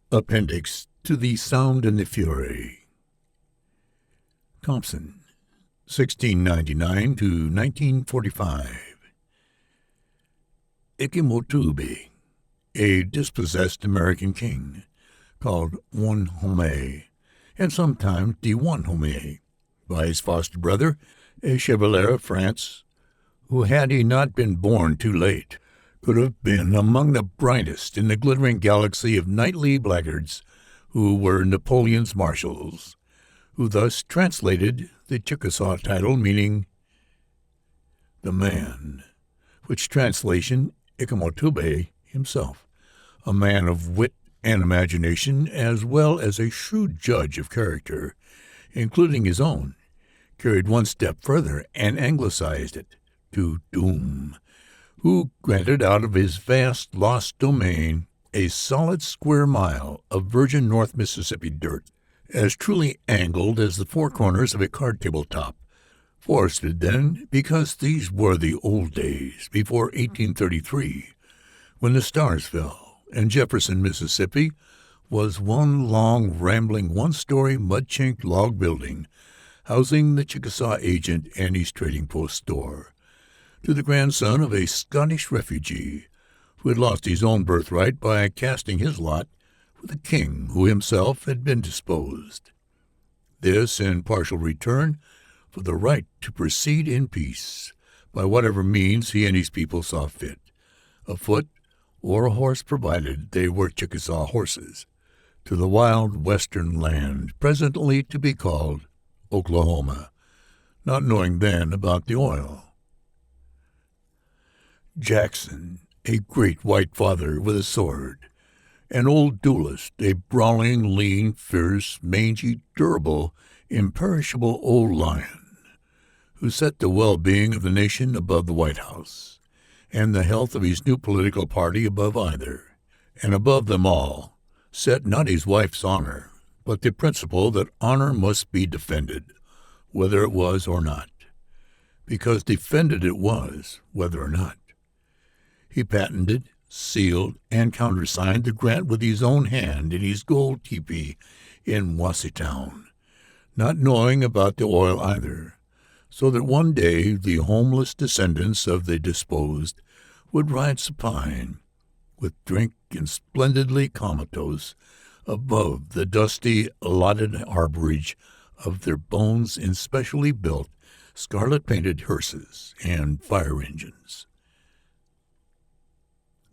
Appendix to The Sound and the Fury. Compson, 1699 to 1945. Ikemotube, a dispossessed American king, called One Home, and sometimes the One Home, by his foster brother, a chevalier of France, who, had he not been born too late, could have been among the brightest in the glittering galaxy of knightly blackguards who were Napoleon's marshals, who thus translated the Chickasaw title meaning the man, which translation Ikemotube himself, a man of wit and imagination as well as a shrewd judge of character, including his own, carried one step further and anglicized it to Doom, who granted out of his vast lost domain a solid square mile of virgin North Mississippi dirt, as truly angled as the four corners of a card table top, forested then because these were the old days before 1833, when the stars fell, and Jefferson, Mississippi, was one long, rambling, one-story, mud-chinked log building housing the Chickasaw agent and his trading post store, to the grandson of a Scottish refugee who had lost his own birthright by casting his lot with a king who himself had been disposed. This in partial return for the right to proceed in peace by whatever means he and his people saw fit, afoot or a horse provided they were Chickasaw horses, to the wild western land presently to be called Oklahoma, not knowing then about the oil. Jackson, a great white father with a sword, an old duelist, a brawling, lean, fierce, mangy, durable, imperishable old lion, who set the well-being of the nation above the White House, and the health of his new political party above either, and above them all set not his wife's honor, but the principle that honor must be defended, whether it was or not, because defended it was, whether or not. He patented, sealed, and countersigned the grant with his own hand in his gold teepee in Wasseytown, not knowing about the oil either, so that one day the homeless descendants of the disposed would ride supine, with drink and splendidly comatose, above the dusty, allotted harborage of their bones in specially built, scarlet-painted hearses and fire engines.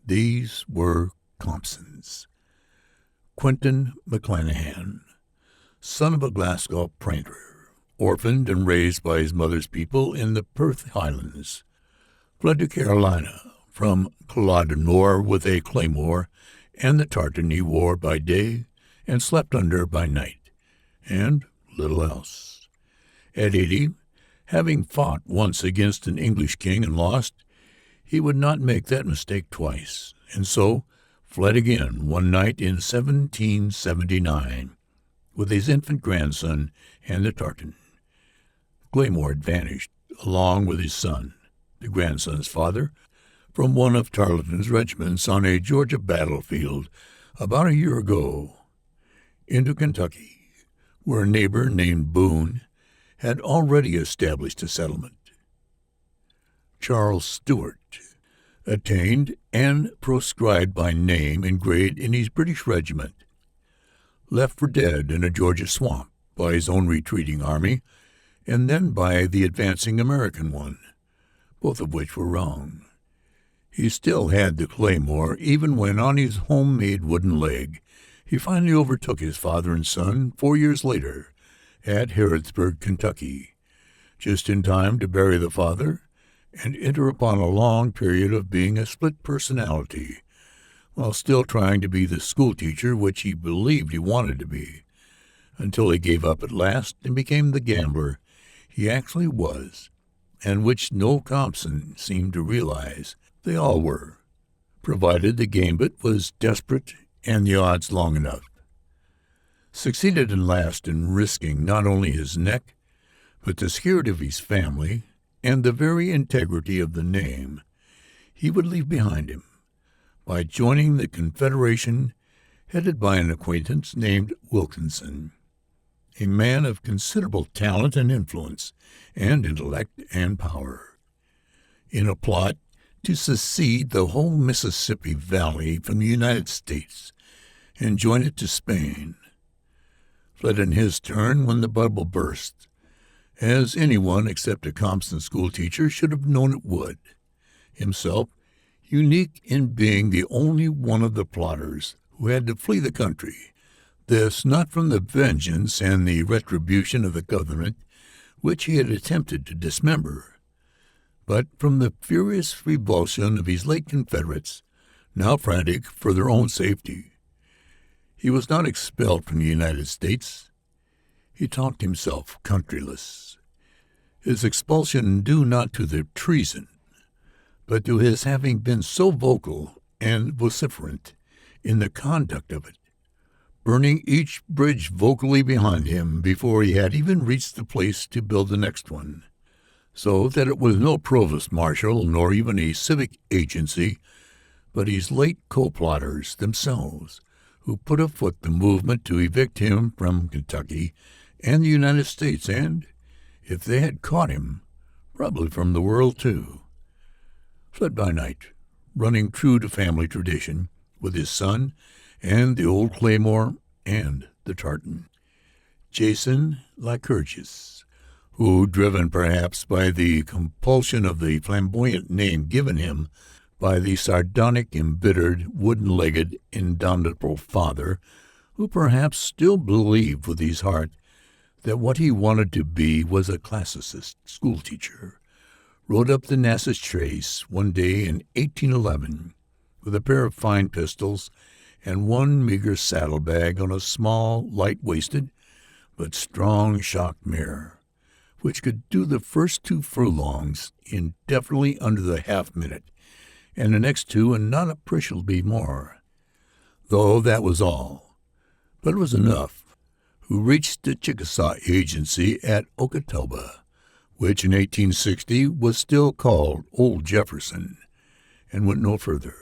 These were Compsons. Quentin McClanahan, son of a Glasgow printer, orphaned and raised by his mother's people in the Perth Highlands, fled to Carolina from Cullodenor with a claymore and the tartan he wore by day and slept under by night, and little else. At 80, having fought once against an English king and lost, he would not make that mistake twice, and so fled again one night in 1779 with his infant grandson and the tartan. Claymore had vanished, along with his son, the grandson's father, from one of Tarleton's regiments on a Georgia battlefield about a year ago, into Kentucky, where a neighbor named Boone had already established a settlement. Charles Stewart, attained and proscribed by name and grade in his British regiment, left for dead in a Georgia swamp by his own retreating army, and then by the advancing American one, both of which were wrong. He still had the claymore, even when on his homemade wooden leg he finally overtook his father and son 4 years later at Harrodsburg, Kentucky, just in time to bury the father and enter upon a long period of being a split personality, while still trying to be the schoolteacher which he believed he wanted to be, until he gave up at last and became the gambler he actually was, and which no Compson seemed to realize they all were, provided the gambit was desperate and the odds long enough. Succeeded at last in risking not only his neck, but the security of his family and the very integrity of the name he would leave behind him by joining the Confederation headed by an acquaintance named Wilkinson, a man of considerable talent and influence, and intellect and power, in a plot to secede the whole Mississippi Valley from the United States and join it to Spain. Fled in his turn when the bubble burst, as anyone except a Compson schoolteacher should have known it would, himself unique in being the only one of the plotters who had to flee the country, this not from the vengeance and the retribution of the government which he had attempted to dismember, but from the furious revulsion of his late Confederates, now frantic for their own safety. He was not expelled from the United States. He talked himself countryless, his expulsion due not to the treason, but to his having been so vocal and vociferant in the conduct of it, burning each bridge vocally behind him before he had even reached the place to build the next one, so that it was no provost marshal nor even a civic agency, but his late co-plotters themselves, who put afoot the movement to evict him from Kentucky and the United States, and, if they had caught him, probably from the world too. Fled by night, running true to family tradition, with his son and the old Claymore and the tartan, Jason Lycurgus, who, driven perhaps by the compulsion of the flamboyant name given him by the sardonic, embittered, wooden-legged, indomitable father, who perhaps still believed with his heart that what he wanted to be was a classicist schoolteacher, rode up the Nassus Trace one day in 1811 with a pair of fine pistols and one meager saddlebag on a small, light-waisted, but strong shock mare, which could do the first 2 furlongs in definitely under the half-minute, and the next 2 in not appreciably more, though that was all. But it was enough. Who reached the Chickasaw Agency at Okatoba, which in 1860 was still called Old Jefferson, and went no further,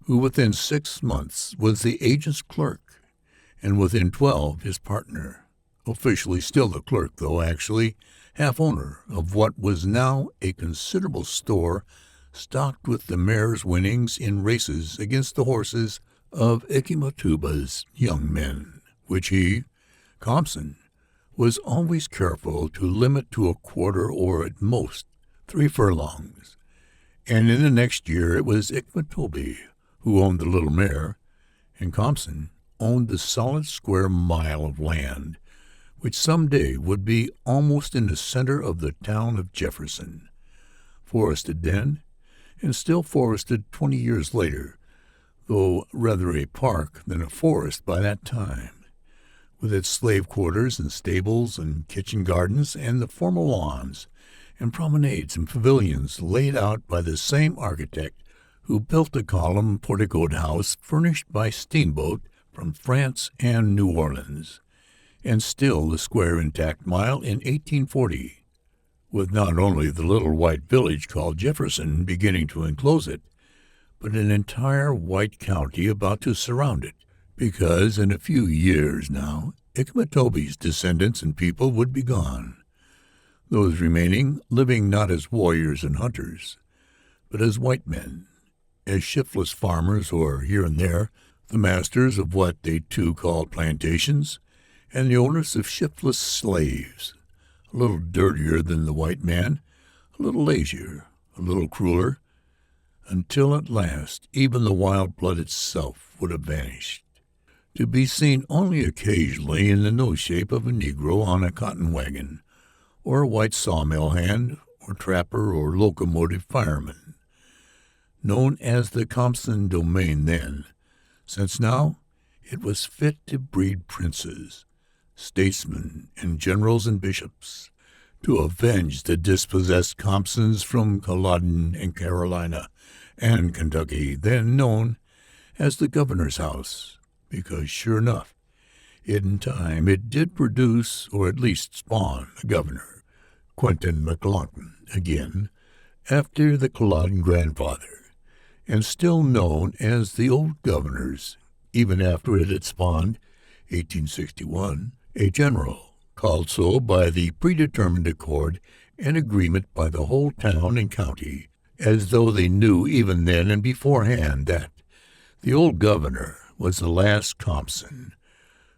who within 6 months was the agent's clerk, and within 12 his partner, officially still the clerk, though actually half-owner of what was now a considerable store stocked with the mare's winnings in races against the horses of Ikimatuba's young men, which he, Compson, was always careful to limit to a quarter or at most 3 furlongs, and in the next year it was Ikmatobi who owned the little mare, and Compson owned the solid square mile of land, which some day would be almost in the center of the town of Jefferson, forested then, and still forested 20 years later, though rather a park than a forest by that time, with its slave quarters and stables and kitchen gardens and the formal lawns and promenades and pavilions laid out by the same architect who built the column porticoed house furnished by steamboat from France and New Orleans, and still the square intact mile in 1840, with not only the little white village called Jefferson beginning to enclose it, but an entire white county about to surround it, because in a few years now Ikmatobi's descendants and people would be gone, those remaining living not as warriors and hunters, but as white men, as shiftless farmers, or here and there the masters of what they too called plantations, and the owners of shiftless slaves, a little dirtier than the white man, a little lazier, a little crueler, until at last even the wild blood itself would have vanished, to be seen only occasionally in the nose shape of a Negro on a cotton wagon, or a white sawmill hand, or trapper, or locomotive fireman, known as the Compson domain then, since now it was fit to breed princes, statesmen, and generals and bishops, to avenge the dispossessed Compsons from Culloden and Carolina and Kentucky, then known as the governor's house, because sure enough, in time it did produce, or at least spawn, a governor, Quentin McLaughlin, again, after the Culloden grandfather, and still known as the old governor's even after it had spawned, 1861, a general, called so by the predetermined accord and agreement by the whole town and county, as though they knew even then and beforehand that the old governor was the last Compson,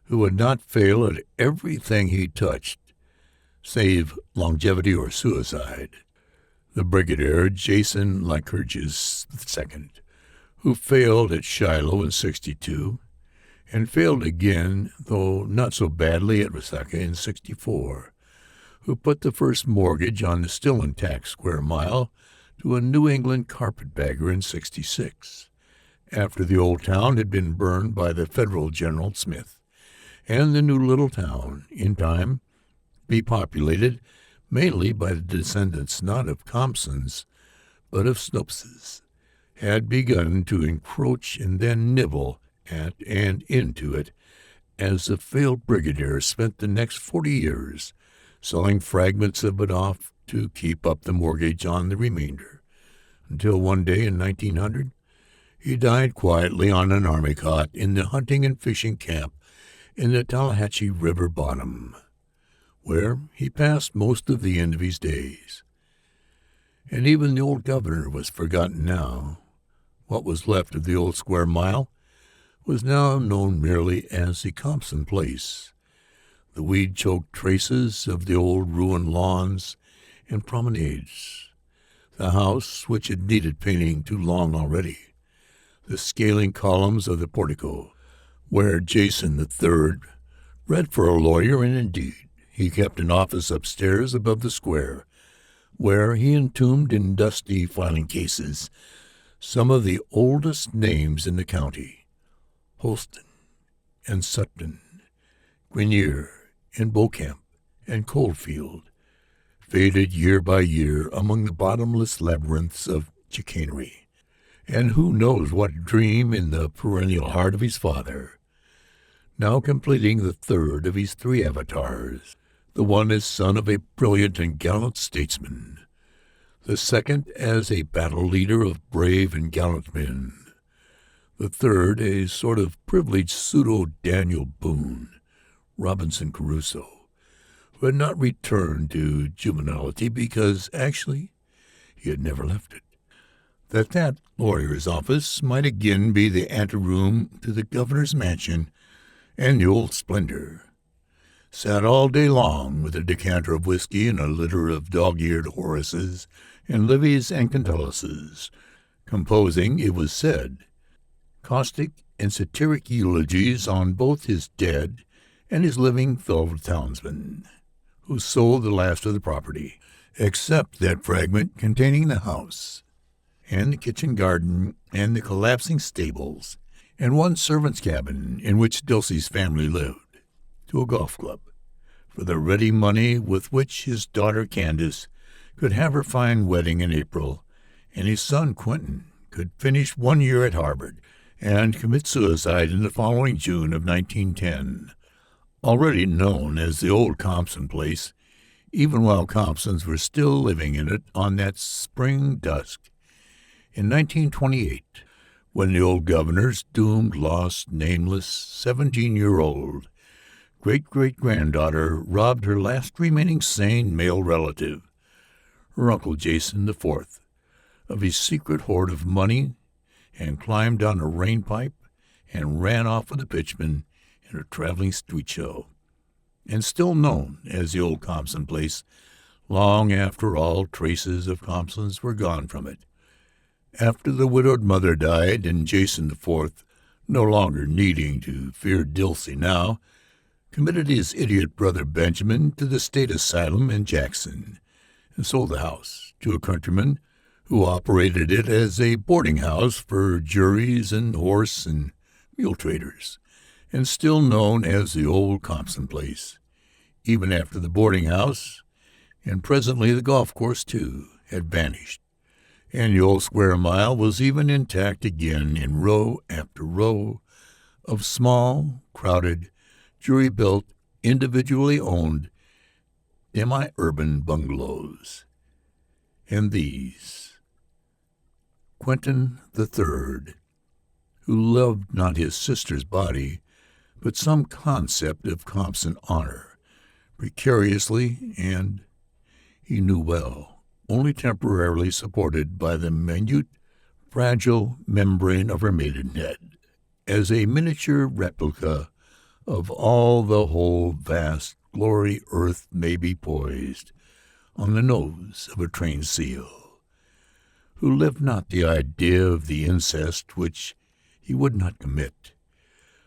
who would not fail at everything he touched, save longevity or suicide. The brigadier, Jason Lycurgus II, who failed at Shiloh in 62, and failed again, though not so badly, at Resaca in 64, who put the first mortgage on the still intact square mile to a New England carpetbagger in 66, after the old town had been burned by the Federal General Smith, and the new little town, in time, be populated mainly by the descendants not of Compsons, but of Snopses, had begun to encroach and then nibble at and into it, as the failed brigadier spent the next 40 years selling fragments of it off to keep up the mortgage on the remainder, until one day in 1900 he died quietly on an army cot in the hunting and fishing camp in the Tallahatchie River bottom, where he passed most of the end of his days. And even the old governor was forgotten now. What was left of the old square mile was now known merely as the Compson place, the weed-choked traces of the old ruined lawns and promenades, the house which had needed painting too long already, the scaling columns of the portico, where Jason III read for a lawyer, and indeed he kept an office upstairs above the square, where he entombed in dusty filing cases some of the oldest names in the county: Holston and Sutton, Grenier and Beaucamp and Coldfield, faded year by year among the bottomless labyrinths of chicanery, and who knows what dream in the perennial heart of his father, now completing the third of his three avatars, the one as son of a brilliant and gallant statesman, the second as a battle leader of brave and gallant men, the third a sort of privileged pseudo-Daniel Boone, Robinson Crusoe, who had not returned to juvenility because, actually, he had never left it. That lawyer's office might again be the anteroom to the governor's mansion and the old splendor. Sat all day long with a decanter of whiskey and a litter of dog-eared Horaces and Livies and Cantuluses, composing, it was said, caustic and satiric eulogies on both his dead and his living fellow townsmen, who sold the last of the property, except that fragment containing the house, and the kitchen garden, and the collapsing stables, and one servant's cabin in which Dulcie's family lived, to a golf club, for the ready money with which his daughter Candace could have her fine wedding in April, and his son Quentin could finish 1 year at Harvard and commit suicide in the following June of 1910, already known as the old Compson place, even while Compsons were still living in it on that spring dusk in 1928, when the old governor's doomed, lost, nameless, 17-year-old great-great-granddaughter robbed her last remaining sane male relative, her Uncle Jason IV, of his secret hoard of money, and climbed down a rain pipe and ran off with a pitchman in a traveling street show, and still known as the old Compson place long after all traces of Compsons were gone from it. After the widowed mother died, and Jason IV, no longer needing to fear Dulcie now, committed his idiot brother Benjamin to the state asylum in Jackson, and sold the house to a countryman who operated it as a boarding house for juries and horse and mule traders, and still known as the old Compson place, even after the boarding house, and presently the golf course, too, had vanished, and the old square mile was even intact again in row after row of small, crowded, jury-built, individually owned, semi-urban bungalows. And these, Quentin III, who loved not his sister's body, but some concept of Compson honor, precariously and, he knew well, only temporarily supported by the minute, fragile membrane of her maidenhead, as a miniature replica of all the whole vast glory earth may be poised on the nose of a trained seal, who lived not the idea of the incest which he would not commit,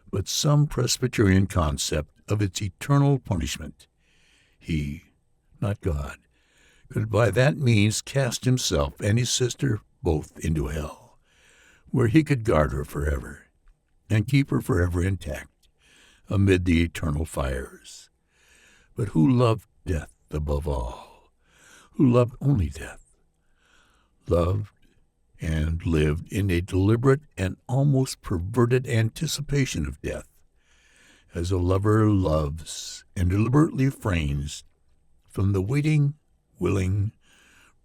but some Presbyterian concept of its eternal punishment. He, not God, could by that means cast himself and his sister both into hell, where he could guard her forever, and keep her forever intact amid the eternal fires. But who loved death above all, who loved only death, loved and lived in a deliberate and almost perverted anticipation of death, as a lover loves and deliberately refrains from the waiting, willing,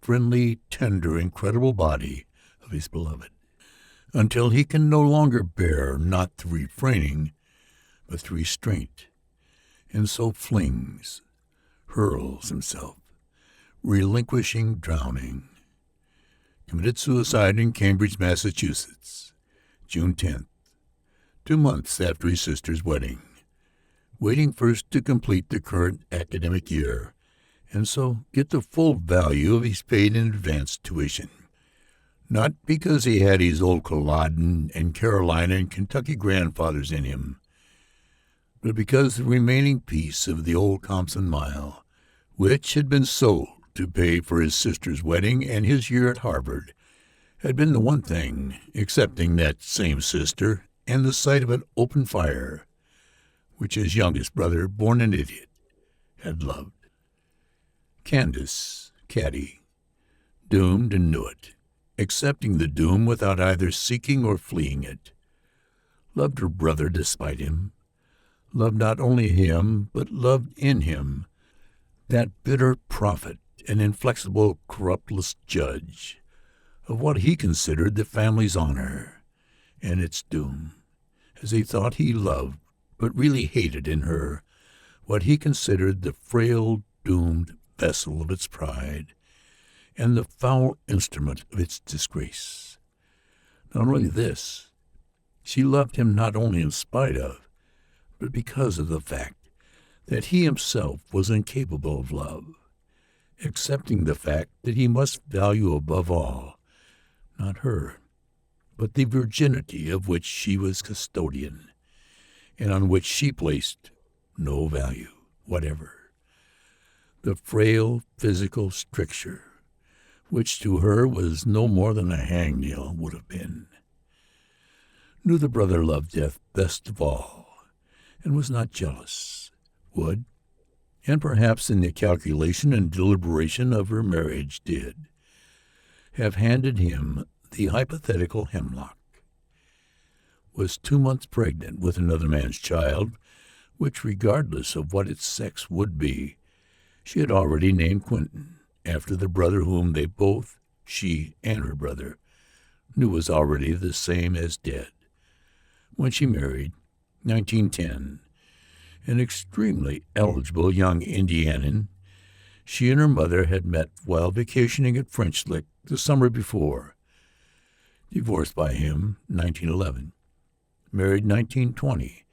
friendly, tender, incredible body of his beloved, until he can no longer bear not the refraining, but the restraint, and so flings, hurls himself, relinquishing, drowning. Committed suicide in Cambridge, Massachusetts, June 10th, 2 months after his sister's wedding, waiting first to complete the current academic year, and so get the full value of his paid in advance tuition. Not because he had his old Culloden and Carolina and Kentucky grandfathers in him, but because the remaining piece of the old Compson mile, which had been sold to pay for his sister's wedding and his year at Harvard, had been the one thing, excepting that same sister and the sight of an open fire, which his youngest brother, born an idiot, had loved. Candace, Caddy, doomed and knew it, accepting the doom without either seeking or fleeing it, loved her brother despite him, loved not only him, but loved in him that bitter prophet and inflexible, corruptless judge of what he considered the family's honor and its doom, as he thought he loved, but really hated in her, what he considered the frail, doomed vessel of its pride and the foul instrument of its disgrace. Not only this, she loved him not only in spite of, but because of the fact that he himself was incapable of love, accepting the fact that he must value above all, not her, but the virginity of which she was custodian, and on which she placed no value whatever. The frail physical stricture, which to her was no more than a hangnail would have been. Knew the brother loved death best of all, and was not jealous, would, and perhaps in the calculation and deliberation of her marriage did, have handed him the hypothetical hemlock, was 2 months pregnant with another man's child, which, regardless of what its sex would be, she had already named Quentin, after the brother whom they both, she and her brother, knew was already the same as dead, when she married, 1910, an extremely eligible young Indianan she and her mother had met while vacationing at French Lick the summer before. Divorced by him, 1911. Married 1920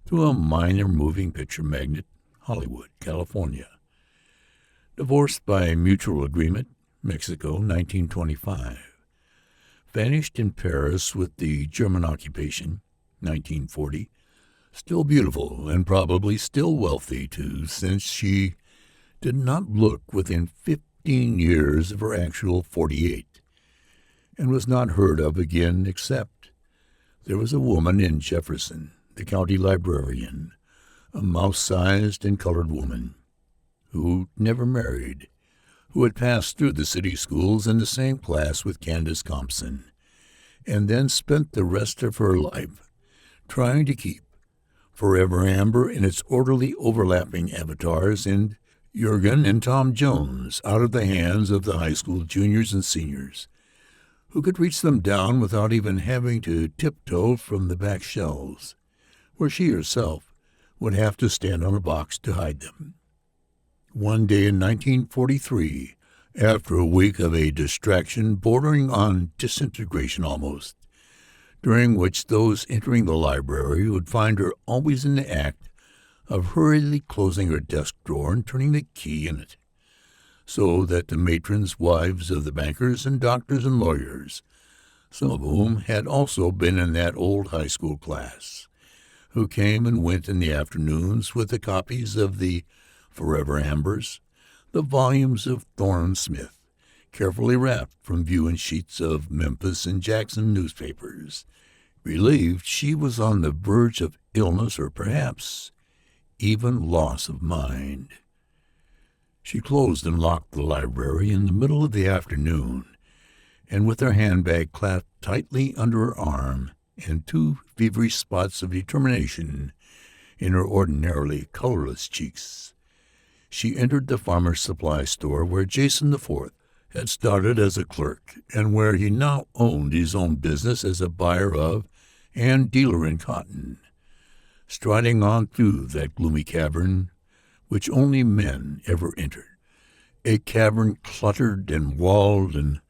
to a minor moving picture magnate, Hollywood, California. Divorced by mutual agreement, Mexico, 1925. Vanished in Paris with the German occupation, 1940. Still beautiful and probably still wealthy, too, since she did not look within 15 years of her actual 48, and was not heard of again except there was a woman in Jefferson, the county librarian, a mouse-sized and colored woman, who never married, who had passed through the city schools in the same class with Candace Compson, and then spent the rest of her life trying to keep Forever Amber in its orderly overlapping avatars and Jurgen and Tom Jones out of the hands of the high school juniors and seniors, who could reach them down without even having to tiptoe from the back shelves, where she herself would have to stand on a box to hide them. One day in 1943, after a week of a distraction bordering on disintegration almost, during which those entering the library would find her always in the act of hurriedly closing her desk drawer and turning the key in it, so that the matrons, wives of the bankers and doctors and lawyers, some of whom had also been in that old high school class, who came and went in the afternoons with the copies of the Forever Ambers, the volumes of Thorne Smith, carefully wrapped from view in sheets of Memphis and Jackson newspapers, believed she was on the verge of illness or perhaps even loss of mind. She closed and locked the library in the middle of the afternoon, and with her handbag clasped tightly under her arm and two feverish spots of determination in her ordinarily colorless cheeks, she entered the farmer's supply store where Jason IV had started as a clerk and where he now owned his own business as a buyer of and dealer in cotton, striding on through that gloomy cavern which only men ever entered, a cavern cluttered and walled and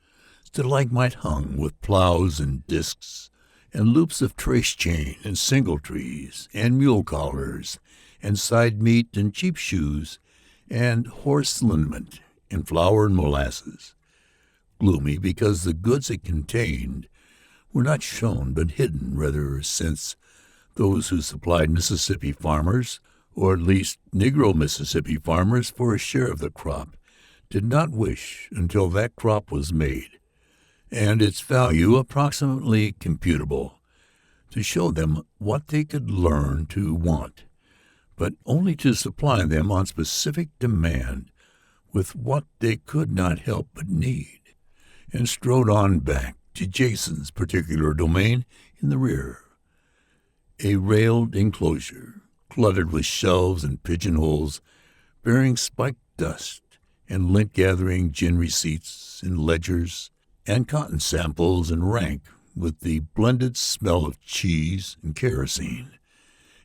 stalagmite hung with plows and discs and loops of trace chain and singletrees and mule collars and side meat and cheap shoes and horse liniment and flour and molasses, gloomy because the goods it contained were not shown but hidden rather, since those who supplied Mississippi farmers, or at least Negro Mississippi farmers, for a share of the crop, did not wish until that crop was made, and its value approximately computable, to show them what they could learn to want, but only to supply them on specific demand with what they could not help but need, and strode on back to Jason's particular domain in the rear, a railed enclosure cluttered with shelves and pigeonholes bearing spiked dust and lint-gathering gin receipts and ledgers and cotton samples, and rank with the blended smell of cheese and kerosene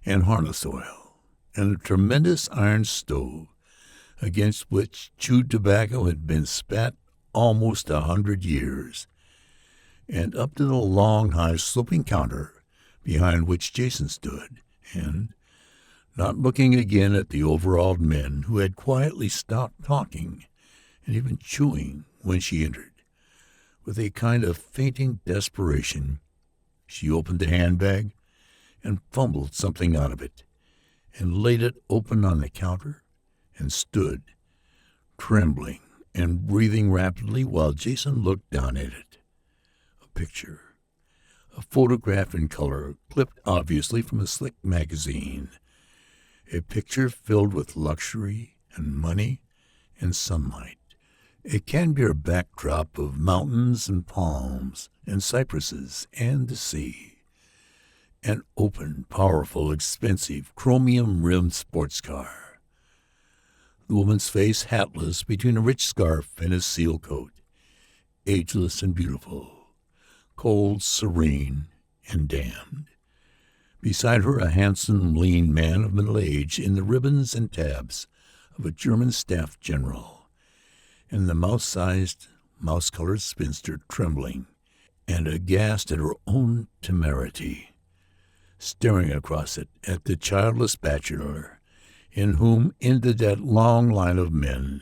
and harness oil, and a tremendous iron stove against which chewed tobacco had been spat almost 100 years, and up to the long, high, sloping counter behind which Jason stood, and, not looking again at the overawed men who had quietly stopped talking and even chewing when she entered, with a kind of fainting desperation, she opened the handbag and fumbled something out of it, and laid it open on the counter, and stood, trembling and breathing rapidly while Jason looked down at it. A picture, a photograph in color, clipped obviously from a slick magazine, a picture filled with luxury and money and sunlight, a Canberra backdrop of mountains and palms and cypresses and the sea, an open, powerful, expensive, chromium-rimmed sports car, the woman's face hatless between a rich scarf and a seal coat, ageless and beautiful, cold, serene, and damned. Beside her a handsome, lean man of middle age in the ribbons and tabs of a German staff general, and the mouse-sized, mouse-colored spinster trembling and aghast at her own temerity, staring across it at the childless bachelor in whom ended that long line of men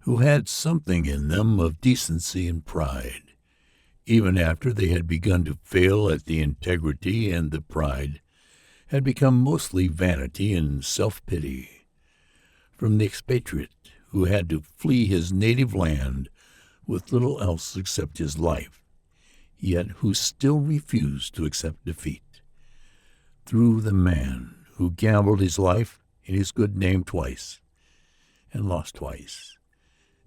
who had something in them of decency and pride, even after they had begun to fail at the integrity, and the pride had become mostly vanity and self-pity, from the expatriate who had to flee his native land with little else except his life, yet who still refused to accept defeat, through the man who gambled his life and his good name twice, and lost twice,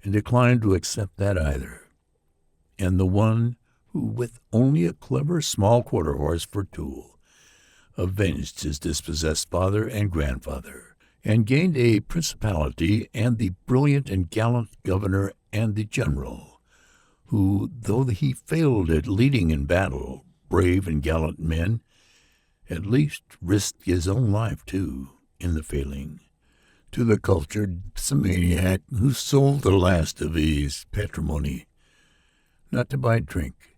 and declined to accept that either, and the one who, with only a clever small quarter-horse for tool, avenged his dispossessed father and grandfather, and gained a principality, and the brilliant and gallant governor and the general, who, though he failed at leading in battle brave and gallant men, at least risked his own life, too, in the failing. To the cultured maniac who sold the last of his patrimony, not to buy drink,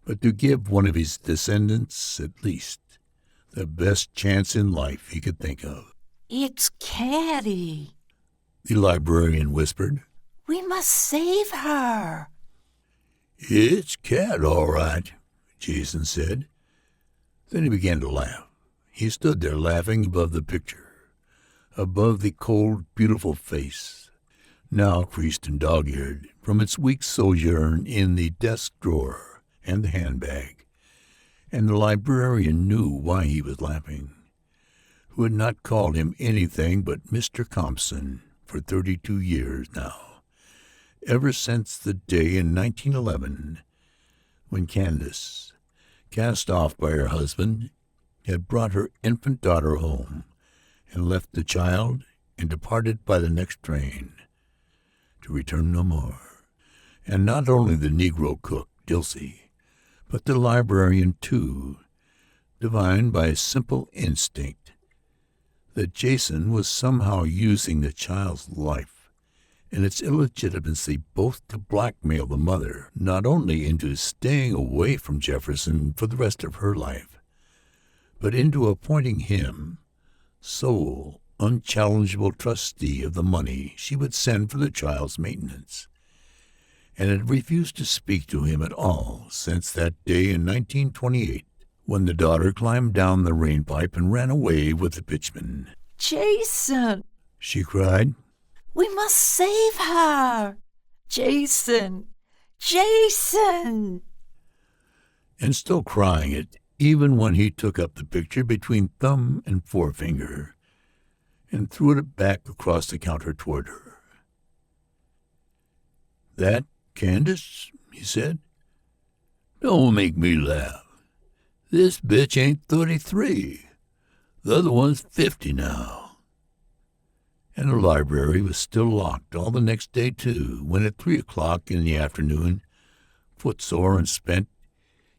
but to give one of his descendants, at least, the best chance in life he could think of. "It's Caddy," the librarian whispered. "We must save her." "It's Cat, all right," Jason said. Then he began to laugh. He stood there laughing above the picture, above the cold, beautiful face, now creased and dog-eared from its week's sojourn in the desk drawer and the handbag. And the librarian knew why he was laughing, who had not called him anything but Mr. Compson for 32 years now, ever since the day in 1911 when Candace, cast off by her husband, had brought her infant daughter home and left the child and departed by the next train, to return no more. And not only the Negro cook, Dilsey, but the librarian, too, divined by a simple instinct that Jason was somehow using the child's life and its illegitimacy both to blackmail the mother, not only into staying away from Jefferson for the rest of her life, but into appointing him sole, unchallengeable trustee of the money she would send for the child's maintenance, and had refused to speak to him at all since that day in 1928, when the daughter climbed down the rain pipe and ran away with the pitchman. "Jason," she cried. "We must save her! Jason! Jason!" And still crying it, even when he took up the picture between thumb and forefinger and threw it back across the counter toward her. "That Candace?" he said. "Don't make me laugh. This bitch ain't 33. The other one's 50 now." And the library was still locked all the next day, too, when at 3 o'clock in the afternoon, footsore and spent,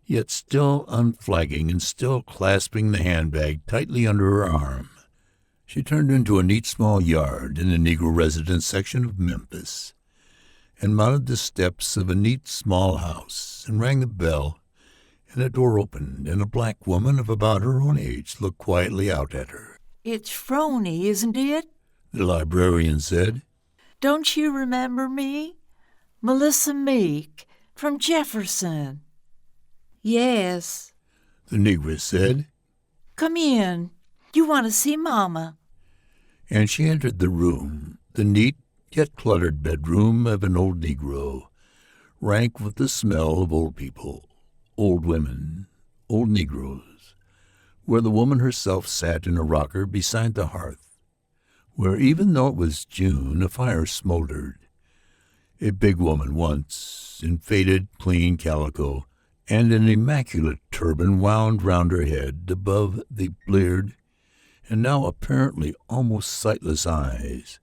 yet still unflagging and still clasping the handbag tightly under her arm, she turned into a neat small yard in the Negro residence section of Memphis, and mounted the steps of a neat small house, and rang the bell, and a door opened, and a black woman of about her own age looked quietly out at her. "It's Phroney, isn't it?" the librarian said. "Don't you remember me? Melissa Meek, from Jefferson." "Yes," the negress said. "Come in. You want to see Mama." And she entered the room, the neat yet cluttered bedroom of an old Negro, rank with the smell of old people, old women, old Negroes, where the woman herself sat in a rocker beside the hearth, where even though it was June, a fire smoldered. A big woman once, in faded, clean calico, and an immaculate turban wound round her head above the bleared and now apparently almost sightless eyes,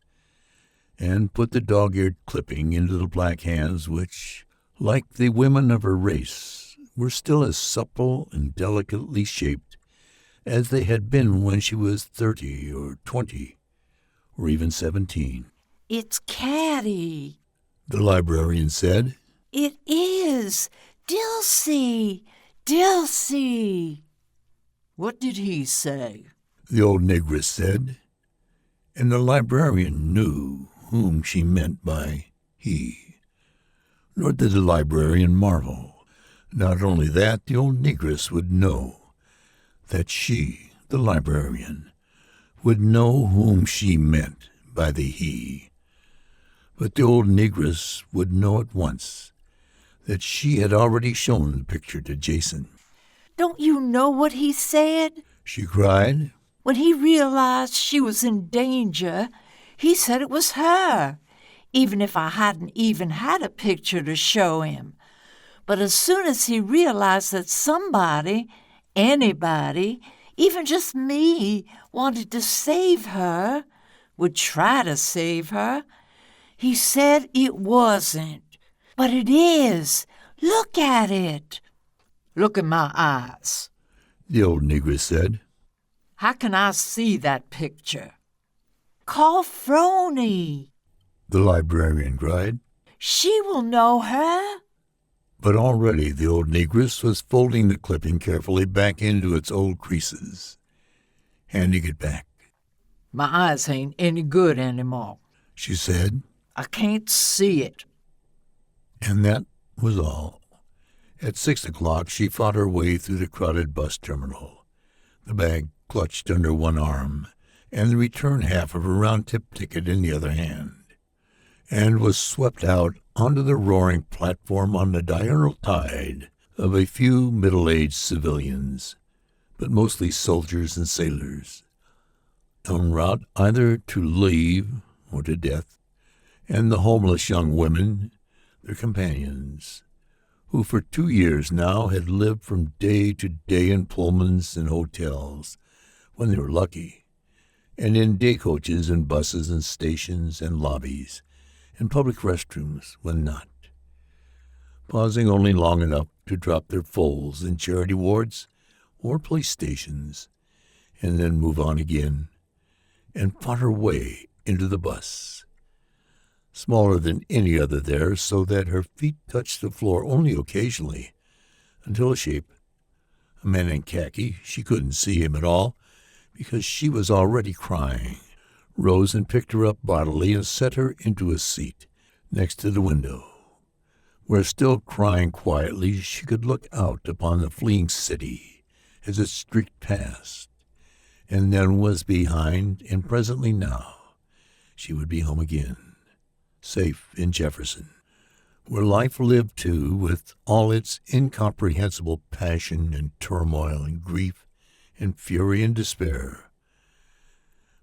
and put the dog-eared clipping into the black hands which, like the women of her race, were still as supple and delicately shaped as they had been when she was 30 or 20 or even 17. "It's Caddy," the librarian said. "It is. Dilsey! Dilsey!" "What did he say?" the old negress said, and the librarian knew whom she meant by he. Nor did the librarian marvel. Not only that, the old negress would know that she, the librarian, would know whom she meant by the he. But the old negress would know at once that she had already shown the picture to Jason. "Don't you know what he said?" she cried. "When he realized she was in danger, he said it was her, even if I hadn't even had a picture to show him. But as soon as he realized that somebody, anybody, even just me, wanted to save her, would try to save her, he said it wasn't. But it is. Look at it. Look at my eyes. The old negress said. How can I see that picture? Call Phroney. The librarian cried. She will know her. But already the old negress was folding the clipping carefully back into its old creases, handing it back. My eyes ain't any good anymore, she said. I can't see it. And that was all. At 6 o'clock, she fought her way through the crowded bus terminal, the bag clutched under one arm, and the return half of her round-trip ticket in the other hand, and was swept out onto the roaring platform on the diurnal tide of a few middle-aged civilians, but mostly soldiers and sailors, en route either to leave or to death, and the homeless young women, their companions, who for 2 years now had lived from day to day in Pullmans and hotels, when they were lucky, and in day coaches and buses and stations and lobbies, and public restrooms when not, pausing only long enough to drop their foals in charity wards or police stations, and then move on again, and fought her way into the bus, smaller than any other there, so that her feet touched the floor only occasionally, until a shape, a man in khaki, she couldn't see him at all, because she was already crying, rose and picked her up bodily and set her into a seat next to the window, where, still crying quietly, she could look out upon the fleeing city as it streaked past, and then was behind, and presently now she would be home again, safe in Jefferson, where life lived too, with all its incomprehensible passion and turmoil and grief and fury and despair.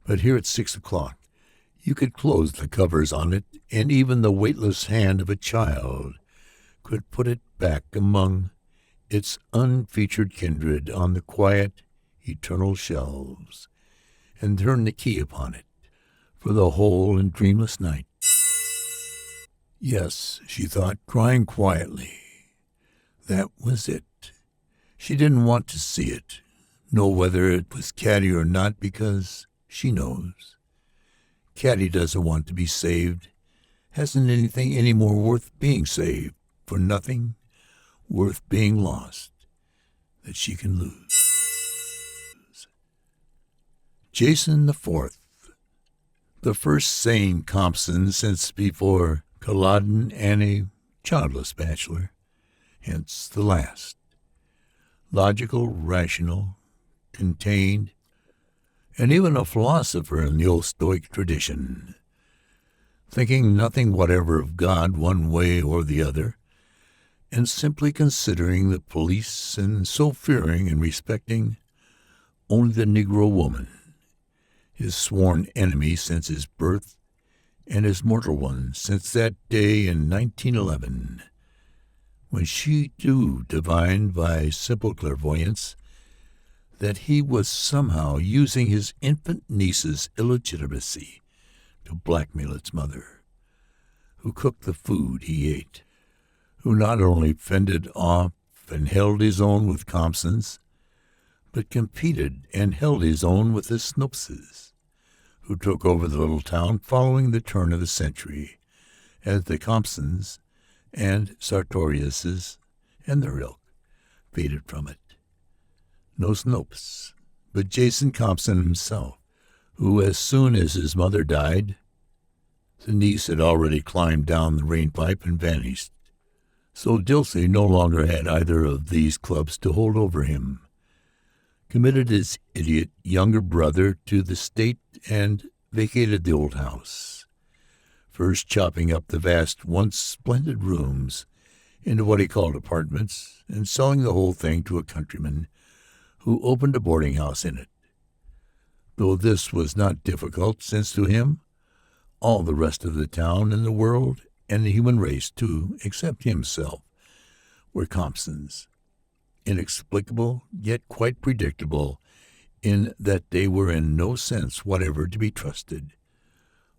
But here at 6 o'clock, you could close the covers on it, and even the weightless hand of a child could put it back among its unfeatured kindred on the quiet, eternal shelves, and turn the key upon it for the whole and dreamless night. Yes, she thought, crying quietly. That was it. She didn't want to see it, know whether it was Caddy or not, because she knows. Caddy doesn't want to be saved, hasn't anything any more worth being saved, for nothing worth being lost that she can lose. Jason the Fourth, the first sane Compson since before Culloden, and a childless bachelor, hence the last. Logical, rational, contained, and even a philosopher in the old Stoic tradition, thinking nothing whatever of God one way or the other, and simply considering the police, and so fearing and respecting only the Negro woman, his sworn enemy since his birth, and his mortal one since that day in 1911, when she too divined by simple clairvoyance that he was somehow using his infant niece's illegitimacy to blackmail its mother, who cooked the food he ate, who not only fended off and held his own with Compsons, but competed and held his own with the Snopses, who took over the little town following the turn of the century, as the Compsons and Sartoriuses and their ilk faded from it. No Snopes, but Jason Compson himself, who, as soon as his mother died, the niece had already climbed down the rainpipe and vanished. So Dilsey no longer had either of these clubs to hold over him, committed his idiot younger brother to the state and vacated the old house, first chopping up the vast, once splendid rooms into what he called apartments, and selling the whole thing to a countryman who opened a boarding house in it, though this was not difficult, since to him all the rest of the town and the world and the human race, too, except himself, were Compsons, inexplicable, yet quite predictable, in that they were in no sense whatever to be trusted,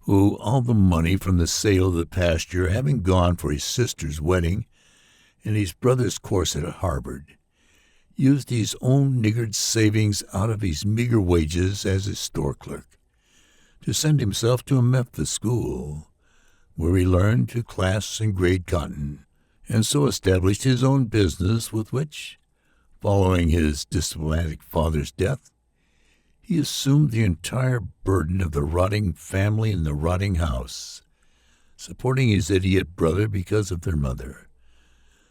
who, all the money from the sale of the pasture having gone for his sister's wedding and his brother's course at Harvard, used his own niggard savings out of his meager wages as a store clerk to send himself to a Memphis school, where he learned to class and grade cotton, and so established his own business with which, following his diplomatic father's death, he assumed the entire burden of the rotting family and the rotting house, supporting his idiot brother because of their mother,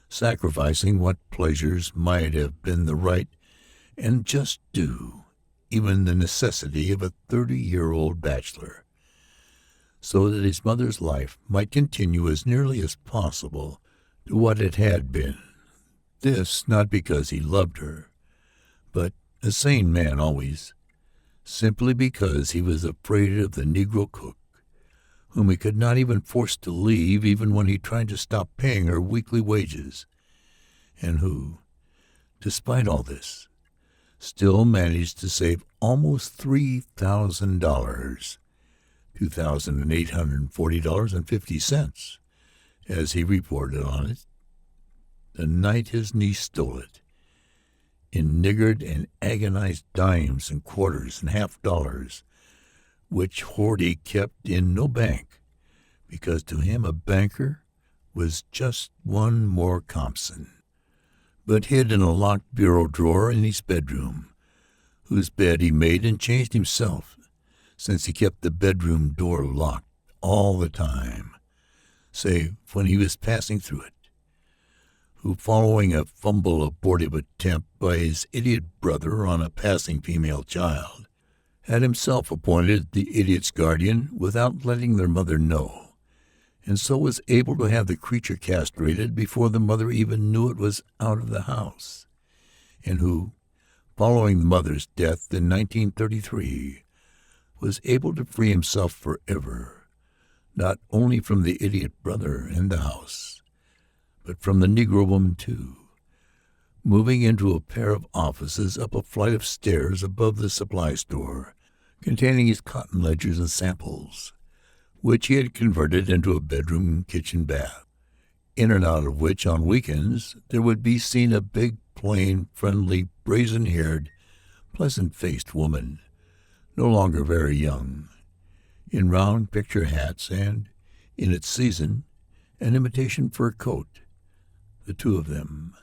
sacrificing what pleasures might have been the right and just due, even the necessity of a 30-year-old bachelor, so that his mother's life might continue as nearly as possible to what it had been. This not because he loved her, but, a sane man always, simply because he was afraid of the Negro cook, whom he could not even force to leave even when he tried to stop paying her weekly wages, and who, despite all this, still managed to save almost $3,000, $2,840.50, as he reported on it, the night his niece stole it, in niggard and agonized dimes and quarters and half-dollars, which hoard he kept in no bank, because to him a banker was just one more Compson, but hid in a locked bureau drawer in his bedroom, whose bed he made and changed himself, since he kept the bedroom door locked all the time, save when he was passing through it, who, following a fumble abortive attempt by his idiot brother on a passing female child, had himself appointed the idiot's guardian without letting their mother know, and so was able to have the creature castrated before the mother even knew it was out of the house, and who, following the mother's death in 1933, was able to free himself forever, not only from the idiot brother and the house, but from the Negro woman too, moving into a pair of offices up a flight of stairs above the supply store, containing his cotton ledgers and samples, which he had converted into a bedroom kitchen bath, in and out of which on weekends there would be seen a big, plain, friendly, brazen-haired, pleasant-faced woman, no longer very young, in round picture hats and, in its season, an imitation fur coat, the two of them,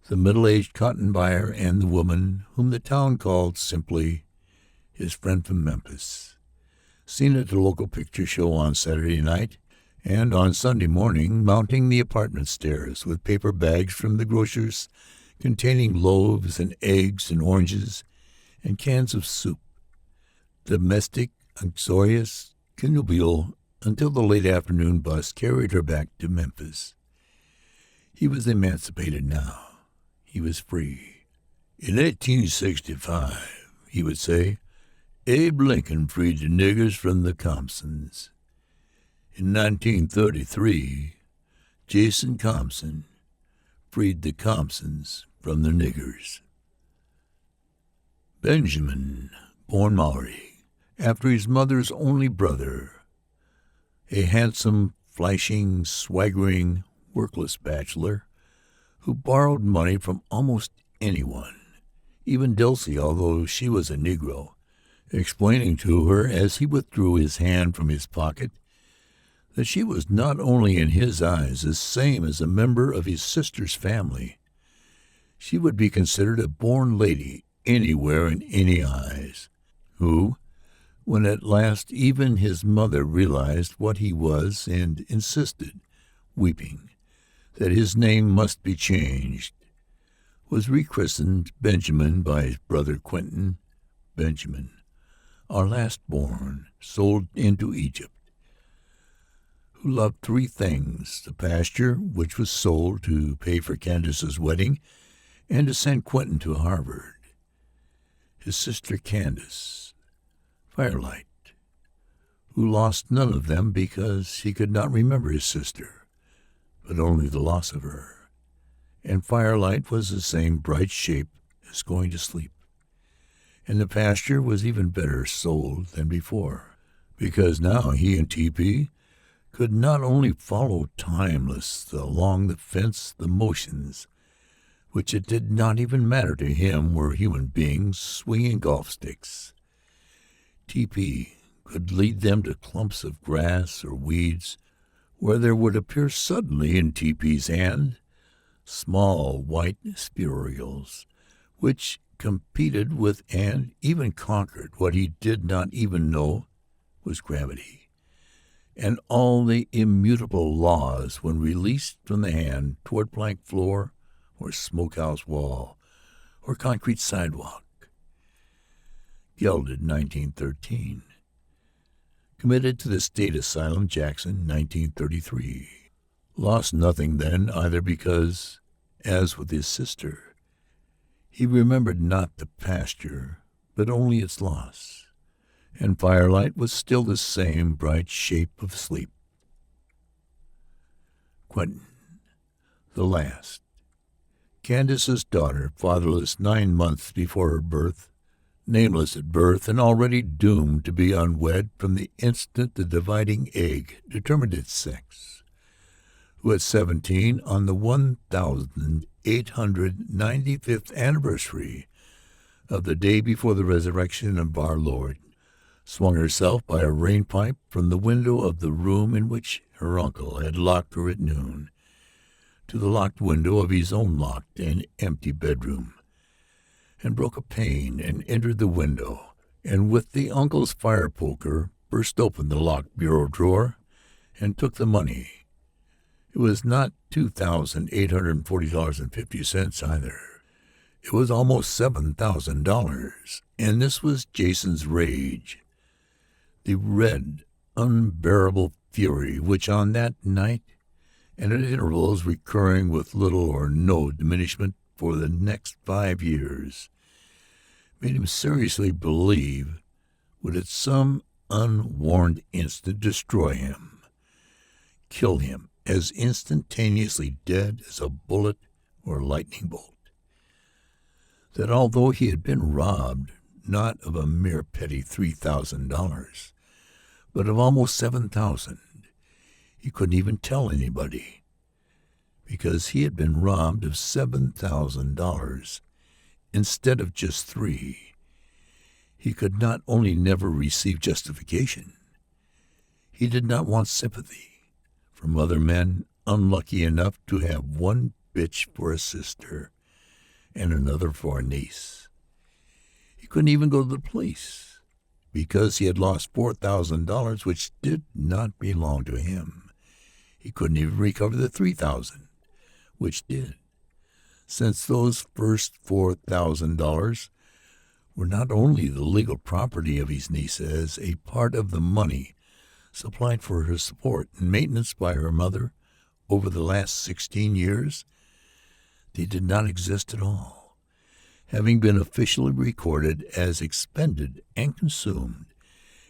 the middle-aged cotton buyer and the woman whom the town called simply his friend from Memphis, seen at the local picture show on Saturday night, and on Sunday morning mounting the apartment stairs with paper bags from the grocer's containing loaves and eggs and oranges and cans of soup, domestic, uxorious, connubial, until the late afternoon bus carried her back to Memphis. He was emancipated now. He was free. In 1865, he would say, Abe Lincoln freed the niggers from the Compsons. In 1933, Jason Compson freed the Compsons from the niggers. Benjamin, born Maori, after his mother's only brother, a handsome, flashing, swaggering, workless bachelor who borrowed money from almost anyone, even Dulcie, although she was a Negro, explaining to her as he withdrew his hand from his pocket that she was not only in his eyes the same as a member of his sister's family, she would be considered a born lady anywhere in any eyes, who, when at last even his mother realized what he was and insisted, weeping, that his name must be changed, was rechristened Benjamin by his brother Quentin, Benjamin, our last born, sold into Egypt, who loved three things: the pasture, which was sold to pay for Candace's wedding and to send Quentin to Harvard, his sister Candace, Firelight, who lost none of them because he could not remember his sister, but only the loss of her, and Firelight was the same bright shape as going to sleep, and the pasture was even better sold than before, because now he and TP could not only follow timeless along the fence the motions, which it did not even matter to him were human beings swinging golf sticks. TP could lead them to clumps of grass or weeds where there would appear suddenly in TP's hand small white spherules, which competed with and even conquered what he did not even know was gravity, and all the immutable laws when released from the hand toward plank floor or smokehouse wall or concrete sidewalk. Gelded, 1913. Committed to the State Asylum, Jackson, 1933. Lost nothing then, either, because, as with his sister, he remembered not the pasture, but only its loss, and firelight was still the same bright shape of sleep. Quentin, the last. Candace's daughter, fatherless 9 months before her birth, nameless at birth and already doomed to be unwed from the instant the dividing egg determined its sex, who at 17, on the 1,895th anniversary of the day before the resurrection of our Lord, swung herself by a rainpipe from the window of the room in which her uncle had locked her at noon to the locked window of his own locked and empty bedroom, and broke a pane and entered the window, and with the uncle's fire poker burst open the locked bureau drawer and took the money. It was not $2,840.50 either. It was almost $7,000, and this was Jason's rage, the red, unbearable fury which on that night, and at intervals recurring with little or no diminishment for the next 5 years, made him seriously believe would at some unwarned instant destroy him, kill him as instantaneously dead as a bullet or lightning bolt. That although he had been robbed not of a mere petty $3,000, but of almost $7,000, he couldn't even tell anybody, because he had been robbed of $7,000 instead of just $3. He could not only never receive justification, he did not want sympathy from other men unlucky enough to have one bitch for a sister and another for a niece. He couldn't even go to the police, because he had lost $4,000 which did not belong to him. He couldn't even recover the $3,000, which did, since those first $4,000 were not only the legal property of his niece as a part of the money supplied for her support and maintenance by her mother over the last 16 years, they did not exist at all, having been officially recorded as expended and consumed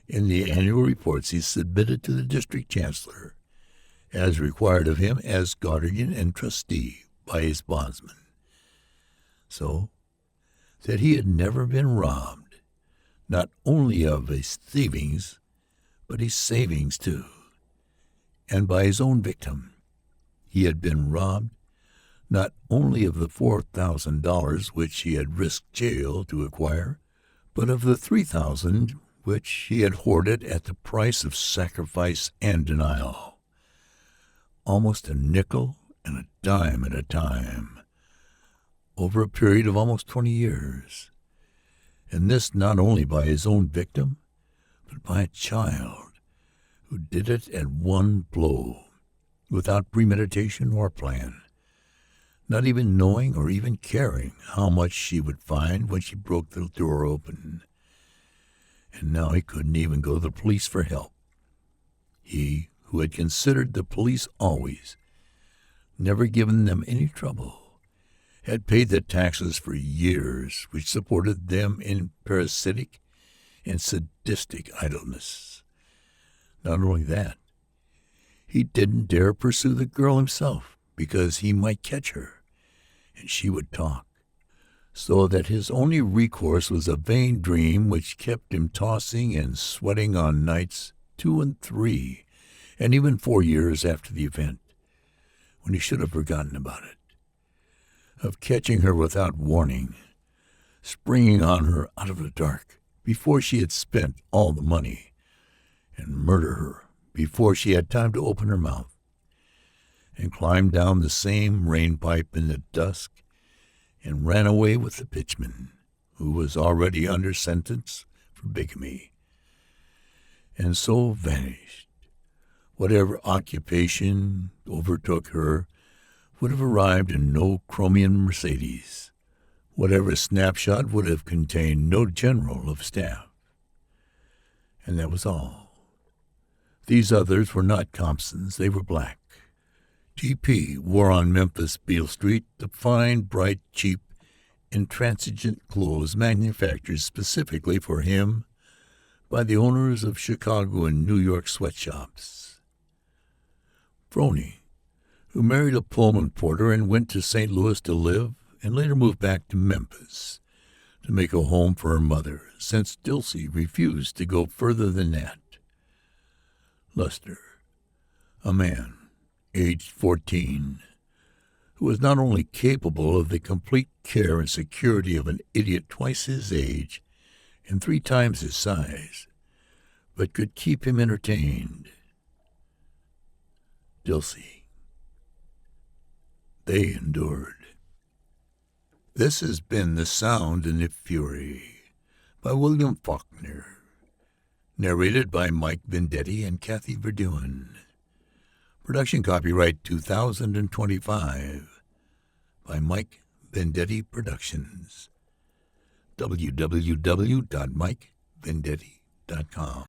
in the annual reports he submitted to the district chancellor, as required of him as guardian and trustee by his bondsman. So that he had never been robbed, not only of his thievings, but his savings too, and by his own victim. He had been robbed not only of the $4,000 which he had risked jail to acquire, but of the $3,000 which he had hoarded at the price of sacrifice and denial. Almost a nickel and a dime at a time, over a period of almost 20 years, and this not only by his own victim, but by a child who did it at one blow, without premeditation or plan, not even knowing or even caring how much she would find when she broke the door open. And now he couldn't even go to the police for help. He, who had considered the police always, never given them any trouble, had paid the taxes for years which supported them in parasitic and sadistic idleness. Not only that, he didn't dare pursue the girl himself because he might catch her, and she would talk, so that his only recourse was a vain dream which kept him tossing and sweating on nights 2 and 3, and even 4 years after the event, when he should have forgotten about it, of catching her without warning, springing on her out of the dark before she had spent all the money, and murder her before she had time to open her mouth, and climb down the same rain pipe in the dusk, and ran away with the pitchman, who was already under sentence for bigamy, and so vanished. Whatever occupation overtook her would have arrived in no chromium Mercedes. Whatever snapshot would have contained no general of staff. And that was all. These others were not Compsons, they were black. G.P. wore on Memphis Beale Street the fine, bright, cheap, intransigent clothes manufactured specifically for him by the owners of Chicago and New York sweatshops. Froney, who married a Pullman porter and went to St. Louis to live, and later moved back to Memphis to make a home for her mother, since Dilsey refused to go further than that. Luster, a man, aged 14, who was not only capable of the complete care and security of an idiot twice his age and 3 times his size, but could keep him entertained. Dilsey. They endured. This has been The Sound and the Fury by William Faulkner, narrated by Mike Vendetti and Kathy Verduin. Production copyright 2025 by Mike Vendetti Productions. www.mikevendetti.com